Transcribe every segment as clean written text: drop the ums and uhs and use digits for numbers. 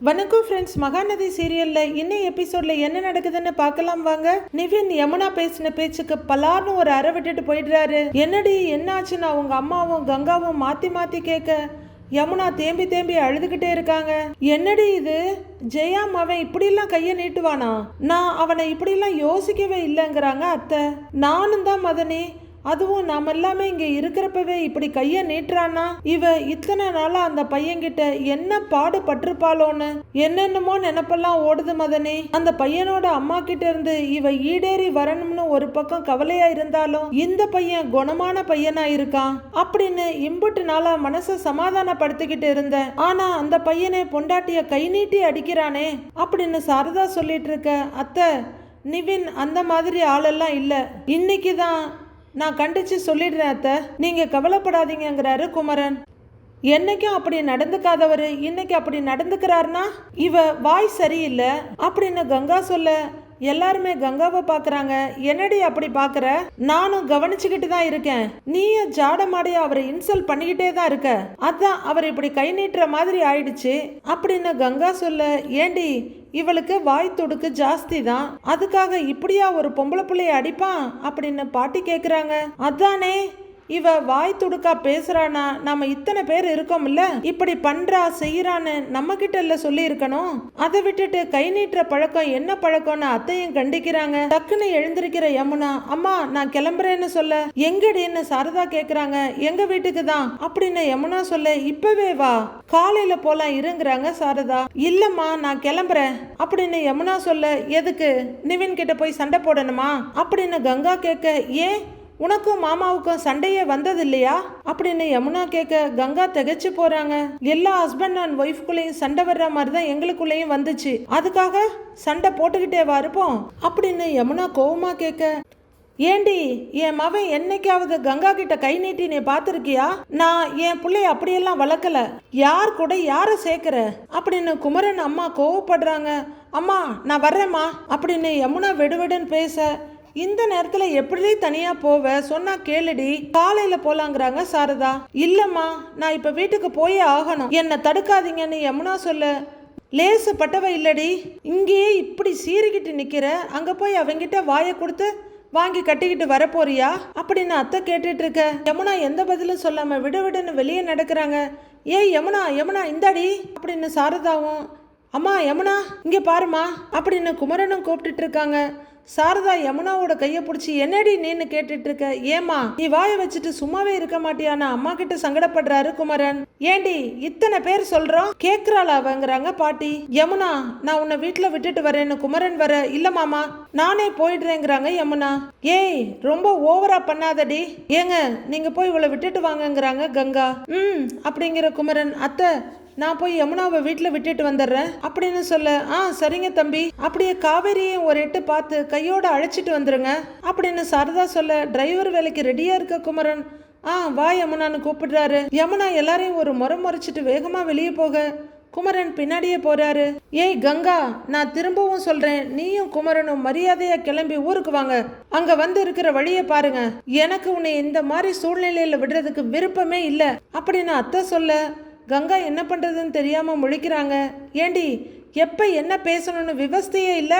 வணக்கம் ஃப்ரெண்ட்ஸ், மகாநதி சீரியல்ல இன்னும் எபிசோட்ல என்ன நடக்குதுன்னு பார்க்கலாம் வாங்க. நிவின் யமுனா பேசின பேச்சுக்கு பலார்னு ஒரு அறை விட்டுட்டு போயிடுறாரு. என்னடி என்னாச்சுன்னு அவங்க அம்மாவும் கங்காவும் மாத்தி மாத்தி கேட்க யமுனா தேம்பி தேம்பி அழுதுகிட்டே இருக்காங்க. என்னடி இது, ஜெயா அவன் இப்படிலாம் கையை நீட்டுவானா? நான் அவனை இப்படிலாம் யோசிக்கவே இல்லைங்கிறாங்க அத்தை. நானும் தான் மதனி, அதுவும் நாம எல்லாமே இங்க இருக்கிறப்பவே இப்படி கைய நீட்டுறானா? இவ இத்தனை நாளா அந்த பையன்கிட்ட என்ன பாடு பட்டிருப்பாளோன்னு என்னென்னமோ நினைப்பெல்லாம் ஓடுது மதனி. அந்த பையனோட அம்மா கிட்ட இருந்து இவ ஈடேறி வரணும்னு ஒரு பக்கம் கவலையா இருந்தாலும் இந்த பையன் குணமான பையனா இருக்கான் அப்படின்னு இம்புட்டு நாளா மனசை சமாதானப்படுத்திக்கிட்டு இருந்தேன். ஆனா அந்த பையனை பொண்டாட்டிய கை நீட்டி அடிக்கிறானே அப்படின்னு சாரதா சொல்லிட்டு இருக்க, அத்தை நிவின் அந்த மாதிரி ஆளெல்லாம் இல்ல, இன்னைக்குதான் நான் கண்டிச்சு சொல்லிடுறேன் அத்தை, நீங்க கவலைப்படாதீங்கிறாரு குமரன். என்னைக்கும் அப்படி நடந்துக்காதவர் இன்னைக்கு அப்படி நடந்துக்கிறாருன்னா இவ வாய் சரியில்லை அப்படின்னு கங்கா சொல்ல எல்லாருமே கங்காவை பாக்குறாங்க. என்னடி அப்படி பாக்குற? நானும் கவனிச்சுக்கிட்டு தான் இருக்கேன். நீய ஜாடமாடியா அவரை இன்சல்ட் பண்ணிக்கிட்டே தான் இருக்க, அதான் அவர் இப்படி கை நீட்டுற மாதிரி ஆயிடுச்சு அப்படின்னு கங்கா சொல்ல, ஏண்டி இவளுக்கு வாய் துடுக்கு ஜாஸ்தி தான், அதுக்காக இப்படியா ஒரு பொம்பளை பிள்ளைய அடிப்பான் அப்படின்னு பாட்டி கேக்குறாங்க. அதானே இவ வாய் துடுக்கா பேசுறானா, நம்ம இத்தனை பேர் இருக்கோம்ல, இப்படி பண்றா செய்யறான்னு நம்ம கிட்ட இல்ல சொல்லி இருக்கணும். அதை விட்டுட்டு கை நீட்டுற பழக்கம் என்ன பழக்கம்னு அத்தையும் கண்டிக்கிறாங்க. டக்குன்னு எழுந்திருக்கிற யமுனா, அம்மா நான் கிளம்புறேன்னு சொல்ல, எங்கடின்னு சாரதா கேக்குறாங்க. எங்க வீட்டுக்கு தான் அப்படின்னு யமுனா சொல்ல, இப்பவே வா, காலையில போலாம் இருங்கிறாங்க சாரதா. இல்லம்மா நான் கிளம்புறேன் அப்படின்னு யமுனா சொல்ல, எதுக்கு நிவின் கிட்ட போய் சண்டை போடணுமா அப்படின்னு கங்கா கேட்க, ஏன் உனக்கும் மாமாவுக்கும் சண்டையே வந்தது இல்லையா அப்படின்னு யமுனா கேட்க கங்கா திகைச்சு போறாங்க. எல்லா ஹஸ்பண்ட் அண்ட் ஒய்ஃப்குள்ளேயும் சண்டை வர்ற மாதிரி தான் எங்களுக்குள்ளேயும் வந்துச்சு, அதுக்காக சண்டை போட்டுக்கிட்டே இருப்போம் அப்படின்னு யமுனா கோவமா கேட்க, ஏண்டி என் மவன் என்னைக்காவது கங்கா கிட்ட கை நீட்டி நீ பாத்திருக்கியா? நான் என் பிள்ளைய அப்படியெல்லாம் வளர்க்கல, யார் கூட யார சேர்க்கிற அப்படின்னு குமரன் அம்மா கோவப்படுறாங்க. அம்மா நான் வர்றேம்மா அப்படின்னு யமுனா வெடுவெடுன்னு பேச, இந்த நேரத்துல எப்படி தனியா போவ, சொன்னா கேளுடி, காலையில போலாங்கிறாங்க சாரதா. இல்லம்மா நான் இப்ப வீட்டுக்கு போயே ஆகணும், என்ன தடுக்காதீங்கன்னு யமுனா சொல்ல, லேசு பட்டவ இல்லடி, இங்கேயே இப்படி சீறிக்கிட்டு நிக்கிற, அங்க போய் அவங்கிட்ட வாயை கொடுத்து வாங்கி கட்டிக்கிட்டு வர போறியா அப்படின்னு அத்தை கேட்டுட்டு இருக்க. யமுனா எந்த பதிலும் சொல்லாம விடுவிடுன்னு வெளியே நடக்கிறாங்க. ஏய் யமுனா யமுனா இந்தாடி அப்படின்னு சாரதாவும், அம்மா யமுனா இங்க பாருமா அப்படின்னு குமரனும் கூப்பிட்டுட்டு இருக்காங்க. சாரதா யமுனாவோட கையை பிடிச்சி, என்னடி நீன்னு கேட்டுட்டு இருக்க, ஏமா நீ வாயை வச்சுட்டு சும்மாவே இருக்க மாட்டியானா அம்மா கிட்ட சங்கடப்படுறாரு குமரன். ஏண்டி இத்தனை பேர் சொல்றோம் கேக்குறாள் அவங்கிறாங்க பாட்டி. யமுனா நான் உன்னை வீட்டுல விட்டுட்டு வரேன்னு குமரன் வர, இல்ல மாமா நானே போயிடுறேங்கிறாங்க யமுனா. ஏய் ரொம்ப ஓவரா பண்ணாதடி, ஏங்க நீங்க போய் இவளை விட்டுட்டு வாங்கங்கிறாங்க கங்கா. அப்படிங்கிற குமரன், அத்தை நான் போய் யமுனாவை வீட்டில் விட்டுட்டு வந்துடுறேன் அப்படின்னு சொல்ல, சரிங்க தம்பி, அப்படியே காவேரியையும் ஒரு எட்டு பார்த்து கையோட அழைச்சிட்டு வந்துருங்க அப்படின்னு சாரதா சொல்ல, டிரைவர் வேலைக்கு ரெடியா இருக்க குமரன் வா யமுனான்னு கூப்பிடுறாரு. யமுனா எல்லாரையும் ஒரு முறைச்சிட்டு வேகமா வெளியே போக குமரன் பின்னாடியே போறாரு. ஏய் கங்கா நான் திரும்பவும் சொல்றேன், நீயும் குமரனும் மரியாதையா கிளம்பி ஊருக்கு வாங்க, அங்க வந்து இருக்கிற வழியை பாருங்க, எனக்கு உன்னை இந்த மாதிரி சூழ்நிலையில விடுறதுக்கு விருப்பமே இல்லை அப்படின்னு அத்தை சொல்ல கங்கா என்ன பண்றதுன்னு தெரியாம முழிக்கிறாங்க. ஏண்டி எப்ப என்ன பேசணும்னு விவஸ்தையே இல்ல,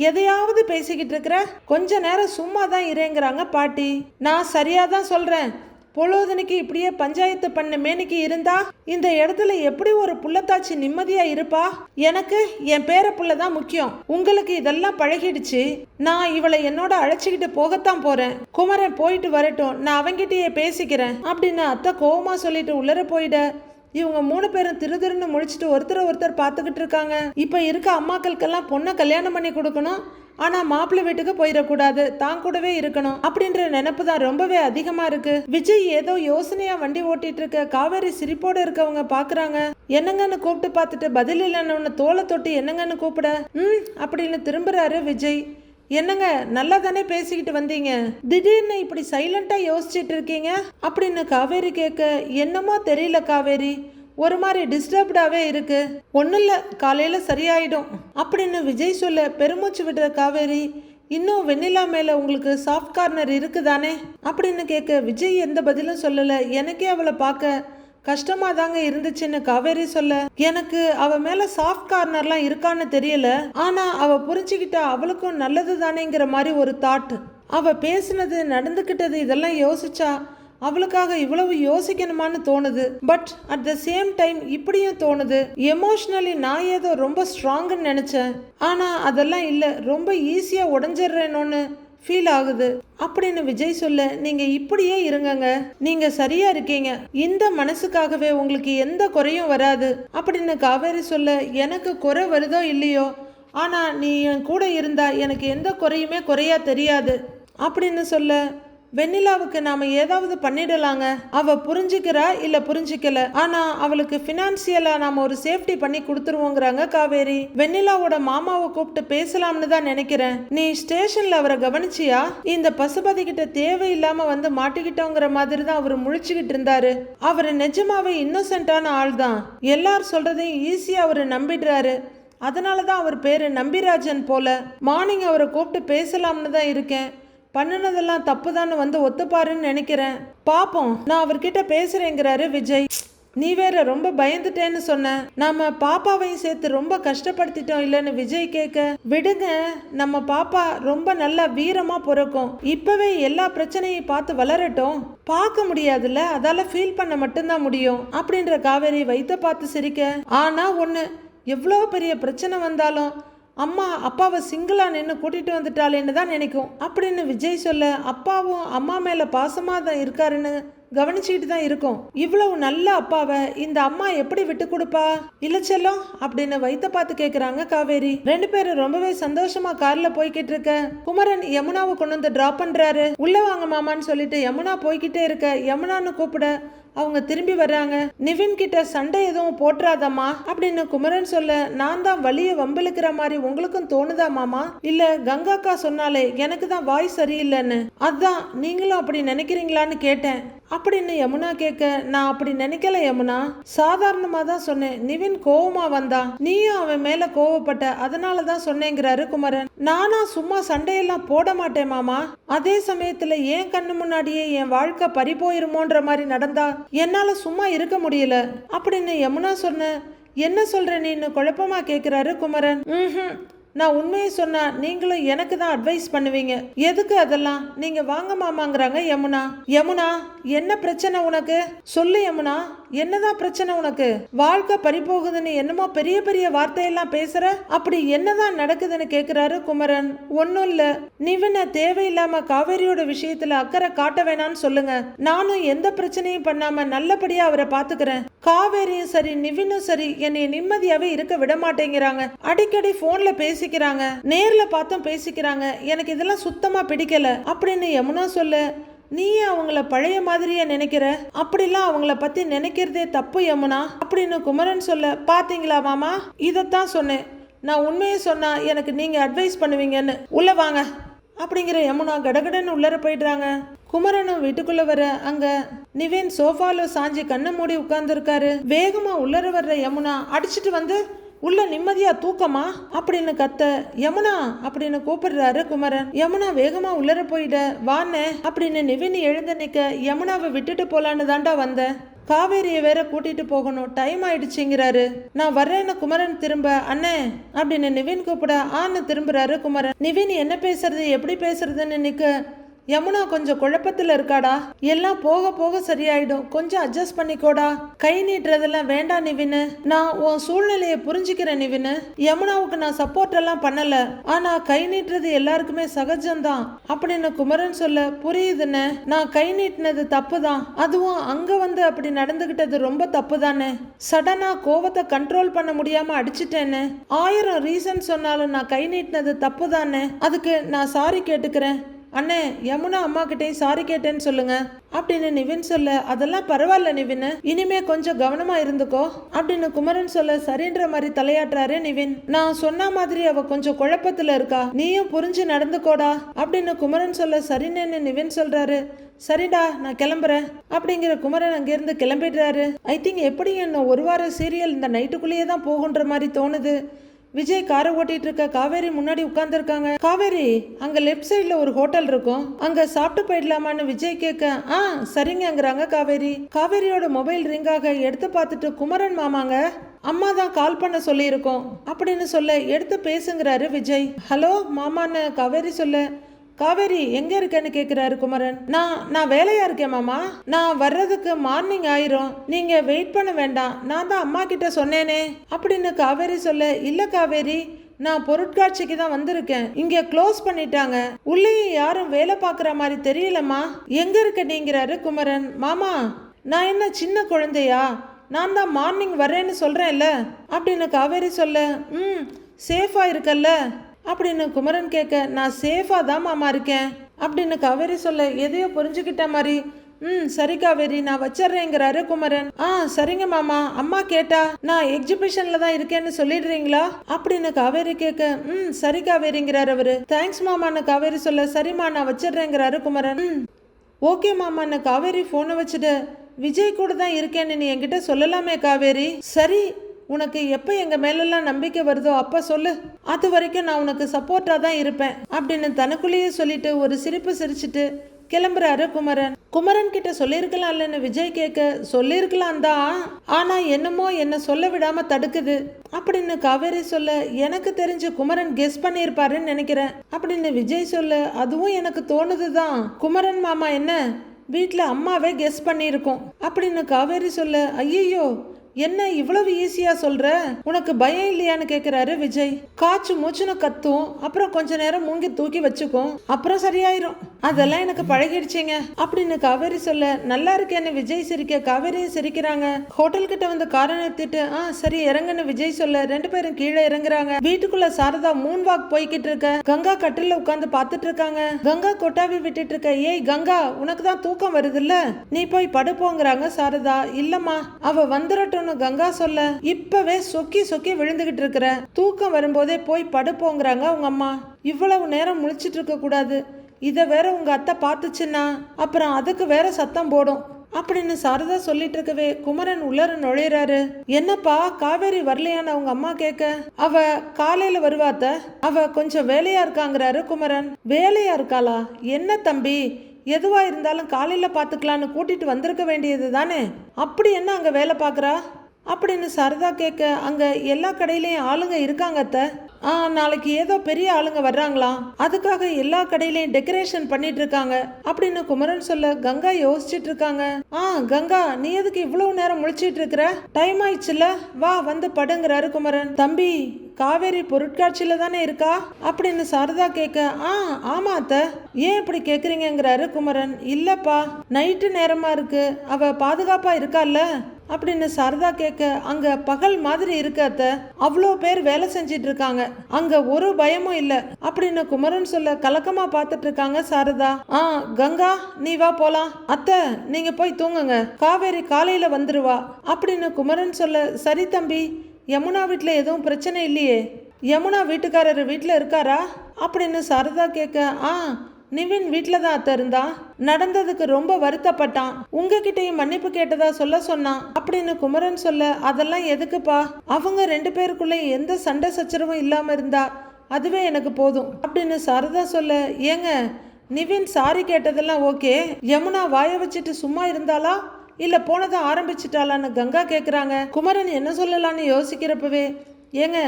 எதையாவது பேசிக்கிட்டு இருக்கிற, கொஞ்ச நேரம் சும்மா தான் இருங்கிறாங்க பாட்டி. நான் சரியா தான் சொல்றேன், பொழுதுனிக்கு இப்படியே பஞ்சாயத்து பண்ண மேனிக்கு இருந்தா இந்த இடத்துல எப்படி ஒரு புள்ளத்தாச்சி நிம்மதியா இருப்பா? எனக்கு என் பேர புள்ளதான் முக்கியம், உங்களுக்கு இதெல்லாம் பழகிடுச்சு, நான் இவளை என்னோட அழைச்சிக்கிட்டு போகத்தான் போறேன், குமரன் போயிட்டு வரட்டும், நான் அவங்கிட்டயே பேசிக்கிறேன் அப்படின்னு அத்தை கோவமா சொல்லிட்டு உள்ளர போயிட இவங்க 3 பேரும் திருன்னு முழிச்சிட்டு ஒருத்தர் பார்த்துக்கிட்டு இருக்காங்க. இப்ப இருக்க அம்மாக்களுக்கெல்லாம் பொண்ணை கல்யாணம் பண்ணி கொடுக்கணும், ஆனா மாப்பிள்ளை வீட்டுக்கு போயிடக்கூடாது, தான் கூடவே இருக்கணும் அப்படின்ற நினைப்பு தான் ரொம்பவே அதிகமா இருக்கு. விஜய் ஏதோ யோசனையா வண்டி ஓட்டிட்டு இருக்க காவேரி சிரிப்போட இருக்கவங்க பாக்குறாங்க. என்னங்கன்னு கூப்பிட்டு பார்த்துட்டு பதில் இல்லைன்னு தோலை தொட்டு என்னங்கன்னு கூப்பிட அப்படின்னு திரும்புறாரு விஜய். என்னங்க நல்லா தானே பேசிக்கிட்டு வந்தீங்க, திடீர்னு இப்படி சைலண்டா யோசிச்சுட்டு இருக்கீங்க அப்படின்னு காவேரி கேட்க, என்னமோ தெரியல காவேரி, ஒரு மாதிரி டிஸ்டர்ப்டாவே இருக்கு, ஒன்னும் இல்ல காலையில சரியாயிடும் அப்படின்னு விஜய் சொல்ல பெருமூச்சு விடுற காவேரி, இன்னும் வெண்ணிலா மேல உங்களுக்கு சாஃப்ட் கார்னர் இருக்குதானே அப்படின்னு கேட்க விஜய் எந்த பதிலும் சொல்லல. எனக்கே அவளை பார்க்க கஷ்டமா தாங்க இருந்துச்சுன்னு காவேரி சொல்ல, எனக்கு அவ மேல சாஃப்ட் கார்னர்லாம் இருக்கான்னு தெரியல, ஆனா அவ புரிஞ்சுக்கிட்டா அவளுக்கும் நல்லது தானேங்கிற மாதிரி ஒரு தாட். அவ பேசுனது நடந்துக்கிட்டது இதெல்லாம் யோசிச்சா அவளுக்காக இவ்வளவு யோசிக்கணுமான்னு தோணுது. But at the same time இப்படியும் தோணுது, எமோஷ்னலி நான் ஏதோ ரொம்ப ஸ்ட்ராங்குன்னு நினைச்சேன், ஆனா அதெல்லாம் இல்லை, ரொம்ப ஈஸியா உடஞ்சிடுறேனோன்னு ஃபீல் ஆகுது அப்படின்னு விஜய் சொல்ல, நீங்க இப்படியே இருங்கங்க, நீங்க சரியா இருக்கீங்க, இந்த மனசுக்காகவே உங்களுக்கு எந்த குறையும் வராது அப்படின்னு காவேரி சொல்ல, எனக்கு குறை வருதோ இல்லையோ, ஆனா நீ என் கூட இருந்தா எனக்கு எந்த குறையுமே குறையா தெரியாது அப்படின்னு சொல்ல, வெண்ணிலாவுக்கு நாம ஏதாவது பண்ணிடலாங்க, அவ புரிஞ்சுக்கிறா இல்ல புரிஞ்சுக்கல, ஆனா அவளுக்கு பினான்சியலா நாம ஒரு சேஃப்டி பண்ணி கொடுத்துருவோங்கிறாங்க காவேரி. வெண்ணிலாவோட மாமாவை கூப்பிட்டு பேசலாம்னு தான் நினைக்கிறேன். நீ ஸ்டேஷன்ல அவரை கவனிச்சியா? இந்த பசுபதி கிட்ட தேவையில்லாம வந்து மாட்டிக்கிட்டோங்கிற மாதிரி தான் அவர் முழிச்சுக்கிட்டு இருந்தாரு. அவர் நிஜமாவே இன்னோசென்டான ஆள் தான், எல்லார் சொல்றதையும் ஈஸியா அவரு நம்பிடுறாரு, அதனாலதான் அவர் பேரு நம்பிராஜன் போல. மார்னிங் அவரை கூப்பிட்டு பேசலாம்னு தான் இருக்கேன், பண்ணினதெல்லாம் தப்புதான்னு வந்து ஒத்துப்பாருன்னு நினைக்கிறேன், பாப்போம், நான் அவர்கிட்ட பேசுறேங்கிறாரு விஜய். நீ வேற ரொம்ப பயந்துட்டேன்னு சொன்ன, நாம பாப்பாவையும் சேர்த்து ரொம்ப கஷ்டப்படுத்திட்டோம் இல்லைன்னு விஜய் கேட்க, விடுங்க, நம்ம பாப்பா ரொம்ப நல்லா வீரமா பிறக்கும், இப்பவே எல்லா பிரச்சனையும் பார்த்து வளரட்டும், பார்க்க முடியாதுல்ல, அதால ஃபீல் பண்ண மட்டும்தான் முடியும் அப்படின்ற காவேரி வைத்த பார்த்து சிரிக்க, ஆனா ஒண்ணு, எவ்வளோ பெரிய பிரச்சனை வந்தாலும் அம்மா அப்பாவை சிங்கிளா நின்று கூட்டிட்டு வந்துட்டாளேன்னு தான் நினைக்கும் அப்படின்னு விஜய் சொல்ல, அப்பாவும் அம்மா மேல பாசமா தான் இருக்காருன்னு கவனிச்சுக்கிட்டு தான் இருக்கும், இவ்வளவு நல்ல அப்பாவை இந்த அம்மா எப்படி விட்டு கொடுப்பா இல்ல செல்லம் அப்படின்னு வைத்த பார்த்து கேக்குறாங்க காவேரி. ரெண்டு பேரும் ரொம்பவே சந்தோஷமா கார்ல போய்கிட்டு இருக்க, குமரன் யமுனாவை கொண்டு வந்து டிராப் பண்றாரு. உள்ள வாங்க மாமான்னு சொல்லிட்டு யமுனா போய்கிட்டே இருக்க, யமுனான்னு கூப்பிட அவங்க திரும்பி வர்றாங்க. நிவின் கிட்ட சண்டை எதுவும் போட்டுறாதம்மா அப்படின்னு குமரன் சொல்ல, நான் தான் வலிய வம்பிழுக்கிற மாதிரி உங்களுக்கும் தோணுதா மாமா? இல்ல கங்காக்கா சொன்னாலே எனக்கு தான் வாய் சரியில்லைன்னு, அதான் நீங்களும் அப்படி நினைக்கிறீங்களான்னு கேட்டேன் அப்படின்னு யமுனா கேட்க, நான் அப்படி நினைக்கல யமுனா, சாதாரணமா தான் சொன்னேன், நிவின் கோவமா வந்தான், நீயும் அவன் மேல கோவப்பட்ட, அதனாலதான் சொன்னேங்கிறாரு குமரன். நானா சும்மா சண்டையெல்லாம் போட மாட்டேன் மாமா, அதே சமயத்துல ஏன் கண்ணு முன்னாடியே என் வாழ்க்கை பறி போயிருமோன்ற மாதிரி நடந்தா என்னால சும்மா இருக்க முடியல அப்படின்னு யமுனா சொன்ன. என்ன சொல்ற நீன்னு குழப்பமா கேக்குறாரு குமரன். நான் உண்மையை சொன்னா நீங்களும் எனக்கு தான் அட்வைஸ் பண்ணுவீங்க, எதுக்கு அதெல்லாம், நீங்க வாங்க மாமாங்கிறாங்க யமுனா. யமுனா, என்ன பிரச்சனை உனக்கு சொல்லு யமுனா, என்னதான் பிரச்சனை உனக்கு? வாழ்க்கை பறிபோகுதுன்னு என்னமோ பெரிய பெரிய வார்த்தையெல்லாம் பேசுற, அப்படி என்னதான் நடக்குதுன்னு கேக்குறாரு குமரன். ஒன்னும் இல்ல, நிவின தேவையில்லாம காவேரியோட விஷயத்துல அக்கறை காட்ட வேணான்னு சொல்லுங்க, நானும் எந்த பிரச்சனையும் பண்ணாம நல்லபடியா அவரை பாத்துக்கிறேன். காவேரியும் சரி நிவினும் சரி என்னை நிம்மதியாவே இருக்க விட மாட்டேங்கிறாங்க, அடிக்கடி போன்ல பேசிக்கிறாங்க, நேர்ல பார்த்தும் பேசிக்கிறாங்க, எனக்கு இதெல்லாம் சுத்தமா பிடிக்கல அப்படின்னு யமுனா சொல்ல, நீ அவங்கள பழைய மாதிரியே நினைக்கிற, அப்படிலாம் அவங்கள பத்தி நினைக்கிறதே தப்பு யமுனா அப்படின்னு குமரன் சொல்ல, பாத்தீங்களா மாமா, இதத்தான் சொன்னேன், நான் உண்மையை சொன்னா எனக்கு நீங்க அட்வைஸ் பண்ணுவீங்கன்னு, உள்ள வாங்க அப்படிங்கிற யமுனா கடகடன்னு உள்ளர போயிடுறாங்க. குமரனும் வீட்டுக்குள்ள வர, அங்க நிவின் சோஃபால சாஞ்சி கண்ணை மூடி உட்கார்ந்துருக்காரு. வேகமா உள்ளர வர்ற யமுனா அடிச்சிட்டு வந்து, உள்ள நிம்மதியா தூக்கமா அப்படின்னு கத்த, யமுனா அப்படின்னு கூப்பிடுறாரு குமரன். யமுனா வேகமா உள்ளர போயிட, வானே அப்படின்னு நிவின் எழுந்து நிக்க, யமுனாவை விட்டுட்டு போலான்னு தாண்டா வந்தேன், காவேரியை வேற கூட்டிட்டு போகணும், டைம் ஆயிடுச்சுங்கிறாரு. நான் வர்றேன்னு குமரன் திரும்ப, அண்ணே அப்படின்னு நிவின் கூப்பிட, ஆன்னு திரும்புறாரு குமரன். நிவின் என்ன பேசுறது எப்படி பேசுறதுன்னு நிக்க, யமுனா கொஞ்சம் குழப்பத்துல இருக்காடா, எல்லாம் போக போக சரியாயிடும், கொஞ்சம் அட்ஜஸ்ட் பண்ணிக்கோடா, கை நீட்டுறதெல்லாம் வேண்டாம் நிவின், நான் உன் சூழ்நிலையை புரிஞ்சுக்கிறேன் நிவின், யமுனாவுக்கு நான் சப்போர்ட் எல்லாம் பண்ணல, ஆனா கை நீட்டுறது எல்லாருக்குமே சகஜம்தான் அப்படின்னு குமரன் சொல்ல, புரியுதுன்னு, நான் கை நீட்டினது தப்பு தான், அதுவும் அங்க வந்து அப்படி நடந்துகிட்டது ரொம்ப தப்பு தானே, சடனா கோவத்தை கண்ட்ரோல் பண்ண முடியாம அடிச்சிட்டேன்னு, 1000 ரீசன் சொன்னாலும் நான் கை நீட்டினது தப்பு தானே, அதுக்கு நான் சாரி கேட்டுக்கிறேன் அண்ணே, யமுனா அம்மா கிட்டையும் சாரி கேட்டேன்னு சொல்லுங்க அப்படின்னு நிவின் சொல்ல, அதெல்லாம் பரவாயில்ல நிவின், இனிமே கொஞ்சம் கவனமா இருந்துக்கோ அப்படின்னு குமரன் சொல்ல, சரின்ற மாதிரி தலையாட்டுறாரு நிவின். நான் சொன்ன மாதிரி அவ கொஞ்சம் குழப்பத்துல இருக்கா, நீயும் புரிஞ்சு நடந்துக்கோடா அப்படின்னு குமரன் சொல்ல, சரின்னு நிவின் சொல்றாரு. சரிடா நான் கிளம்புறேன் அப்படிங்கிற குமரன் அங்கிருந்து கிளம்பிடுறாரு. ஐ திங்க் எப்படி என்ன ஒரு வார சீரியல் இந்த நைட்டுக்குள்ளேயே தான் போகுன்ற மாதிரி தோணுது. விஜய் காரை ஓட்டிட்டு இருக்க காவேரி முன்னாடி உட்கார்ந்து இருக்காங்க. காவேரி, அங்க லெஃப்ட் சைட்ல ஒரு ஹோட்டல் இருக்கும், அங்க சாப்பிட்டு போயிடலாமான்னு விஜய் கேட்க, சரிங்கங்கிறாங்க காவேரி. காவேரியோட மொபைல் ரிங் ஆக எடுத்து பார்த்துட்டு, குமரன் மாமாங்க, அம்மா தான் கால் பண்ண சொல்லியிருக்கோம் அப்படின்னு சொல்ல எடுத்து பேசுங்கிறாரு விஜய். ஹலோ மாமான்னு காவேரி சொல்ல, காவேரி எங்க இருக்கேன்னு கேக்குறாரு குமரன். நான் வேலையா இருக்கேன் மாமா, நான் வர்றதுக்கு மார்னிங் ஆயிரும், நீங்க வெயிட் பண்ண வேண்டாம், நான் தான் அம்மா கிட்ட சொன்னேனே அப்படின்னு காவேரி சொல்ல, இல்ல காவேரி, நான் பொருட்காட்சிக்கு தான் வந்திருக்கேன், இங்க க்ளோஸ் பண்ணிட்டாங்க, உள்ளே யாரும் வேலை பார்க்குற மாதிரி தெரியலம்மா, எங்க இருக்க நீங்கிறாரு குமரன். மாமா, நான் என்ன சின்ன குழந்தையா, நான் தான் மார்னிங் வர்றேன்னு சொல்றேன்ல அப்படின்னு காவேரி சொல்ல, சேஃபா இருக்கல்ல அப்படின்னு குமரன் கேட்க, நான் சேஃபா தான் மாமா இருக்கேன் அப்படின்னு காவேரி சொல்ல, எதையோ புரிஞ்சுக்கிட்ட மாதிரி, சரி காவேரி நான் வச்சிடுறேங்கிறாரு குமரன். சரிங்க மாமா, அம்மா கேட்டா நான் எக்ஸிபிஷன்ல தான் இருக்கேன்னு சொல்லிடுறீங்களா அப்படின்னு காவேரி கேட்க, சரி காவேரிங்கிறாரு அவரு. தேங்க்ஸ் மாமான்னு காவேரி சொல்ல, சரிம்மா நான் வச்சிடுறேங்கிறாரு குமரன். ஓகே மாமான்னு காவேரி போனை வச்சுட்டு, விஜய் கூட தான் இருக்கேன்னு நீ என்கிட்ட சொல்லலாமே காவேரி. சரி, உனக்கு எப்போ எங்க மேலெல்லாம் நம்பிக்கை வருதோ அப்ப சொல்லு, அது வரைக்கும் நான் உனக்கு சப்போர்ட்டா தான் இருப்பேன் அப்படின்னு தனக்குள்ளேயே சொல்லிட்டு ஒரு சிரிப்பு சிரிச்சுட்டு கிளம்புறாரு குமரன். குமரன் கிட்ட சொல்லியிருக்கலாம்லன்னு விஜய் கேட்க, சொல்லியிருக்கலாம் தான், ஆனா என்னமோ என்ன சொல்ல விடாம தடுக்குது அப்படின்னு காவேரி சொல்ல, எனக்கு தெரிஞ்சு குமரன் கெஸ் பண்ணியிருப்பாருன்னு நினைக்கிறேன் அப்படின்னு விஜய் சொல்ல, அதுவும் எனக்கு தோணுதுதான், குமரன் மாமா என்ன வீட்டில் அம்மாவே கெஸ் பண்ணியிருக்கோம் அப்படின்னு காவேரி சொல்ல, ஐயோ என்ன இவ்வளவு ஈஸியா சொல்ற, உனக்கு பயம் இல்லையான்னு கேக்குறாரு விஜய். காய்ச்சி மூச்சுன்னு கத்தும், அப்புறம் கொஞ்ச நேரம் மூங்கி தூக்கி வச்சுக்கும், அப்புறம் சரியாயிரும், அதெல்லாம் எனக்கு பழகிடுச்சிங்க அப்படின்னு காவேரி சொல்ல, நல்லா இருக்கேன்னு விஜய் சிரிக்க காவேரியும் சிரிக்கிறாங்க. ஹோட்டல் கிட்ட வந்து காரை நிறுத்திட்டு, சரி இறங்குன்னு விஜய் சொல்ல ரெண்டு பேரும் கீழே இறங்குறாங்க. வீட்டுக்குள்ள சாரதா மூன் வாக் போய்கிட்டு இருக்க, கங்கா கட்டில உட்காந்து பாத்துட்டு இருக்காங்க. கங்கா கொட்டாவி விட்டுட்டு இருக்க, ஏய் கங்கா, உனக்கு தான் தூக்கம் வருதுல்ல, நீ போய் படுப்போங்கிறாங்க சாரதா. இல்லம்மா, அவ வந்துடட்டும் கங்கா சொல்ல, இப்பவே சொக்கி சொக்கி விழுந்துகிட்டு இருக்கிற, தூக்கம் வரும்போதே போய் படுப்போங்கிறாங்க உங்க அம்மா. இவ்வளவு நேரம் முழிச்சிட்டு இருக்க கூடாது, இத வேற உங்க அத்தை பார்த்துச்சுன்னா அப்புறம் அதுக்கு வேற சத்தம் போடும் அப்படின்னு சாரதா சொல்லிட்டு இருக்கவே குமரன் உள்ளர நுழையிறாரு. என்னப்பா காவேரி வரலையான்னு அவங்க அம்மா கேட்க, அவ காலையில வருவாத்த, அவ கொஞ்சம் வேலையா இருக்காங்கிறாரு குமரன். வேலையா இருக்காளா? என்ன தம்பி, எதுவா இருந்தாலும் காலையில பாத்துக்கலான்னு கூட்டிட்டு வந்திருக்க வேண்டியது தானே, அப்படி என்ன அங்க வேலை பாக்குறா அப்படின்னு சாரதா கேட்க, அங்க எல்லா கடையிலயும் ஆளுங்க இருக்காங்க அத்தை, நாளைக்கு ஏதோ பெரிய ஆளுங்க வர்றாங்களாம், அதுக்காக எல்லா கடையிலயும் டெக்கரேஷன் பண்ணிட்டு இருக்காங்க அப்படின்னு குமரன் சொல்ல, கங்கா யோசிச்சுட்டு இருக்காங்க. கங்கா, நீ எதுக்கு இவ்வளவு நேரம் முழிச்சிட்டு இருக்கிற, டைம் ஆயிடுச்சுல, வா வந்து படுங்கிறாரு குமரன். தம்பி, காவேரி பொருட்காட்சியில தானே இருக்கா அப்படின்னு சாரதா கேட்க, ஆமா அத்த, ஏன் இப்படி கேக்குறீங்கிறாரு குமரன். இல்லப்பா, நைட்டு நேரமா இருக்கு, அவ பாதுகாப்பா இருக்கால அப்படின்னு சாரதா கேட்க, அங்க பகல் மாதிரி இருக்கு அத்த, அவ்வளோ பேர் வேலை செஞ்சிட்டு இருக்காங்க, அங்க ஒரு பயமும் இல்ல அப்படின்னு குமரன் சொல்ல கலக்கமா பார்த்துட்டு இருக்காங்க சாரதா. கங்கா, நீ வா போலாம், அத்தை நீங்க போய் தூங்குங்க, காவேரி காலையில வந்துருவா அப்படின்னு குமரன் சொல்ல, சரி தம்பி, யமுனா வீட்டில் எதுவும் பிரச்சனை இல்லையே, யமுனா வீட்டுக்காரர் வீட்டில் இருக்காரா அப்படின்னு சாரதா கேட்க, நிவின் வீட்டில் தான் அத்தை இருந்தான், நடந்ததுக்கு ரொம்ப வருத்தப்பட்டான், உங்ககிட்டயும் மன்னிப்பு கேட்டதா சொல்ல சொன்னான் அப்படின்னு குமரன் சொல்ல, அதெல்லாம் எதுக்குப்பா, அவங்க ரெண்டு பேருக்குள்ள எந்த சண்டை சச்சரவும் இல்லாம இருந்தா அதுவே எனக்கு போதும் அப்படின்னு சாரதா சொல்ல, ஏங்க நிவின் சாரி கேட்டதெல்லாம் ஓகே, யமுனா வாய வச்சுட்டு சும்மா இருந்தாளா இல்ல போனதை ஆரம்பிச்சிட்டாளான்னு கங்கா கேக்குறாங்க. குமரன் என்ன சொல்லலான்னு யோசிக்கிறப்பவே, ஏங்க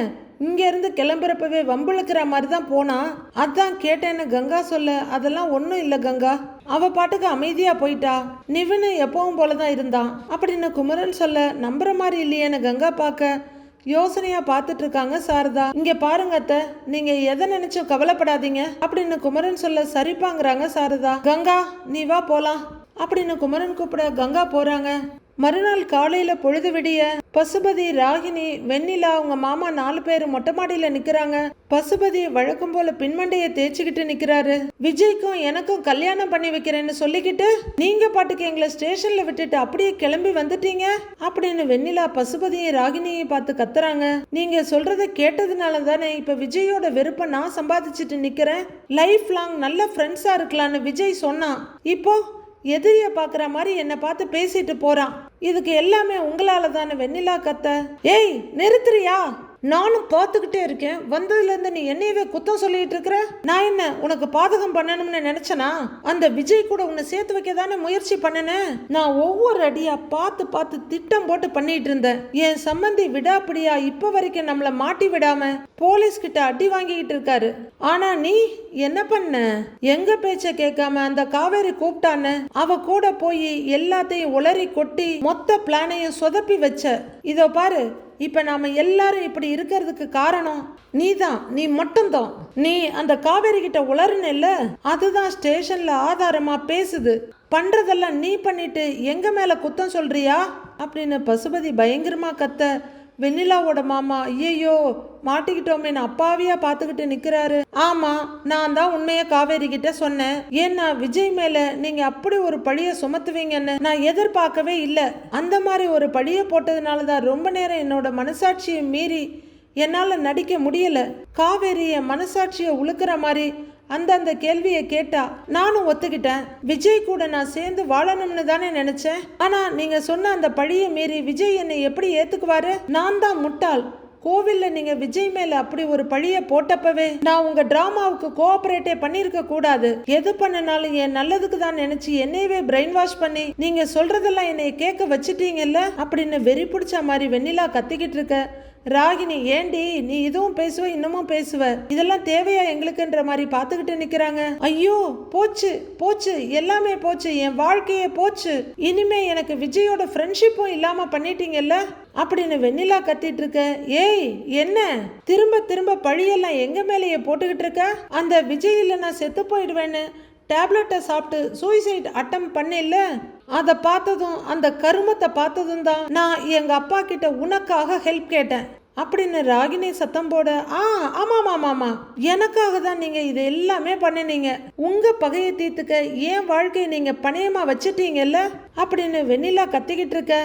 இங்க இருந்து கிளம்புறப்பவே வம்புழுக்கிற மாதிரி தான் போனா, அதான் கேட்டேன்னு கங்கா சொல்ல, அதெல்லாம் ஒன்றும் இல்லை கங்கா, அவ பாட்டுக்கு அமைதியா போயிட்டா, நிவின் எப்பவும் போலதான் இருந்தான் அப்படின்னு குமரன் சொல்ல, நம்புற மாதிரி இல்லையேன்னு கங்கா பார்க்க யோசனையா பார்த்துட்டு இருக்காங்க சாரதா. இங்க பாருங்க அத்தை, நீங்க எதை நினைச்சும் கவலைப்படாதீங்க அப்படின்னு குமரன் சொல்ல, சரிப்பாங்கிறாங்க சாரதா. கங்கா, நீ வா போலாம் அப்படின்னு குமரன் கூப்பிட கங்கா போறாங்க. மறுநாள் காலையில பொழுது விடிய பசுபதி, ராகினி, வெண்ணிலா அவங்க மாமா 4 பேர் மொட்டை மாடியில நிக்கிறாங்க. பசுபதி வழக்கம் போல பின்மண்டையை தேய்ச்சிக்கிட்டு நிக்கிறாரு. விஜய்க்கும் எனக்கும் கல்யாணம் பண்ணி வைக்கிறேன்னு சொல்லிக்கிட்டு நீங்க பாட்டுக்கு எங்களை ஸ்டேஷன்ல விட்டுட்டு அப்படியே கிளம்பி வந்துட்டீங்க அப்படின்னு வெண்ணிலா பசுபதியை ராகினியை பார்த்து கத்துறாங்க. நீங்க சொல்றத கேட்டதுனால தானே இப்ப விஜயோட வெறுப்பை நான் சம்பாதிச்சுட்டு நிக்கிறேன், லைஃப் லாங் நல்ல ஃப்ரெண்ட்ஸா இருக்கலான்னு விஜய் சொன்னான், இப்போ எதிரிய பாக்குற மாதிரி என்ன பார்த்து பேசிட்டு போறான், இதுக்கு எல்லாமே உங்களால தானே வெண்ணிலா கத்த. ஏய் நிறுத்துறியா, நானும் பார்த்துக்கிட்டே இருக்கேன். வந்ததுல இருந்து நீ என்னையவே குத்தம் சொல்லிட்டு இருக்கிற. நான் என்ன உனக்கு பாதகம் பண்ணணும்னு நினைச்சனா? அந்த விஜய் கூட உன்னை சேர்த்து வைக்க தானே முயற்சி பண்ணனேன். நான் ஒவ்வொரு அடியா பார்த்து பார்த்து திட்டம் போட்டு பண்ணிட்டு இருந்தேன். என் சம்பந்தி விடாப்பிடியா இப்ப வரைக்கும் நம்மள மாட்டி விடாம போலீஸ் கிட்ட அடி வாங்கிக்கிட்டு இருக்காரு. ஆனா நீ என்ன பண்ண? எங்க பேச்ச கேட்காம அந்த காவேரி கூப்பிட்டான்னு அவ கூட போய் எல்லாத்தையும் உளறி கொட்டி மொத்த பிளானையும் சொதப்பி வச்ச. இதோ பாரு, இப்ப நாம எல்லாரும் இப்படி இருக்கிறதுக்கு காரணம் நீதான், நீ மட்டும்தான். நீ அந்த காவேரி கிட்ட உளறுனல்ல, அதுதான் ஸ்டேஷன்ல ஆதாரமா பேசுது. பண்றதெல்லாம் நீ பண்ணிட்டு எங்க மேல குத்தம் சொல்றியா அப்படின்னு பசுபதி பயங்கரமா கத்த. வெண்ணிலாவோட மாமா ஐயோ மாட்டிக்கிட்டோமே அப்பாவியா பார்த்துக்கிட்டு நிக்கிறாரு. ஆமா, நான் தான் உண்மைய காவேரி கிட்ட சொன்னேன். ஏன்னா விஜய் மேல நீங்க அப்படி ஒரு பழிய சுமத்துவீங்கன்னு நான் எதிர்பார்க்கவே இல்லை. அந்த மாதிரி ஒரு பழிய போட்டதுனாலதான் ரொம்ப நேரம் என்னோட மனசாட்சியை மீறி என்னால நடிக்க முடியல. காவேரி என் மனசாட்சியை உழுக்கிற மாதிரி அந்த கேள்வியை கேட்டா நானும் ஒத்துக்கிட்டேன். விஜய் கூட நான் சேர்ந்து வாழணும்னு தானே நினைச்சேன். ஆனா நீங்க சொன்ன அந்த பழியை மீறி விஜய் என்னை எப்படி ஏத்துக்குவாரு? நான் தான் முட்டாள். கோவில்ல நீங்க விஜய் மேல அப்படி ஒரு பழிய போட்டப்பவே நான் உங்க டிராமாவுக்கு கோஆபரேட்டே பண்ணிருக்க கூடாது. எது பண்ணனாலும் என் நல்லதுக்கு தான் நினைச்சு என்னையவே பிரெயின் வாஷ் பண்ணி நீங்க சொல்றதெல்லாம் என்னைய கேட்க வச்சுட்டீங்கல்ல அப்படின்னு வெறி பிடிச்ச மாதிரி வெண்ணிலா கத்திக்கிட்டு இருக்க. ராகினி ஏண்டி நீ இதுவும் பேசுவ இன்னமும் பேசுவ, இதெல்லாம் தேவையா எங்களுக்குன்ற மாதிரி பார்த்துக்கிட்டு நிக்கிறாங்க. ஐயோ போச்சு போச்சு, எல்லாமே போச்சு, என் வாழ்க்கையே போச்சு. இனிமே எனக்கு விஜயோட ஃப்ரெண்ட்ஷிப்பும் இல்லாம பண்ணிட்டீங்கல்ல அப்படின்னு வெண்ணிலா கத்திட்டு இருக்க. ஏய் என்ன திரும்ப திரும்ப பழியெல்லாம் எங்க மேலேயே போட்டுக்கிட்டு இருக்க? அந்த விஜய் இல்ல நான் செத்து போயிடுவேன்னு டேப்லெட்டை சாப்பிட்டு சூசைட் அட்டம் பண்ணல, அதை பார்த்ததும் அந்த கருமத்தை பார்த்ததும் தான் நான் எங்க அப்பா கிட்ட உனக்காக ஹெல்ப் கேட்டேன் அப்படின்னு ராகினி சத்தம் போட. ஆமாமா, எனக்காக தான் நீங்க இது எல்லாமே பண்ணினீங்க. உங்க பகையை தீர்த்துக்க என் வாழ்க்கையை நீங்க பணையமா வச்சிட்டீங்கல்ல அப்படின்னு வெண்ணிலா கத்திக்கிட்டு இருக்க.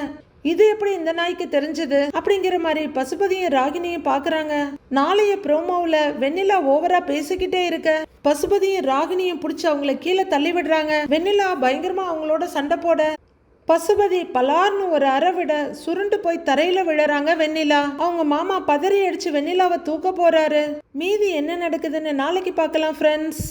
இது எப்படி இந்த நாய்க்கு தெரிஞ்சது அப்படிங்கிற மாதிரி பசுபதியும் ராகினியும் பாக்குறாங்க. நாளைய ப்ரோமோவுல வெண்ணிலா ஓவரா பேசிக்கிட்டே இருக்க பசுபதியும் ராகினியும் பிடிச்சி அவங்கள கீழே தள்ளி விடுறாங்க. வெண்ணிலா பயங்கரமா அவங்களோட சண்டை போட பசுபதி பலார்னு ஒரு அரை விட சுருண்டு போய் தரையில விழறாங்க வெண்ணிலா. அவங்க மாமா பதறி அடிச்சு வெண்ணிலாவை தூக்க போறாரு. மீதி என்ன நடக்குதுன்னு நாளைக்கு பார்க்கலாம் ஃப்ரெண்ட்ஸ்.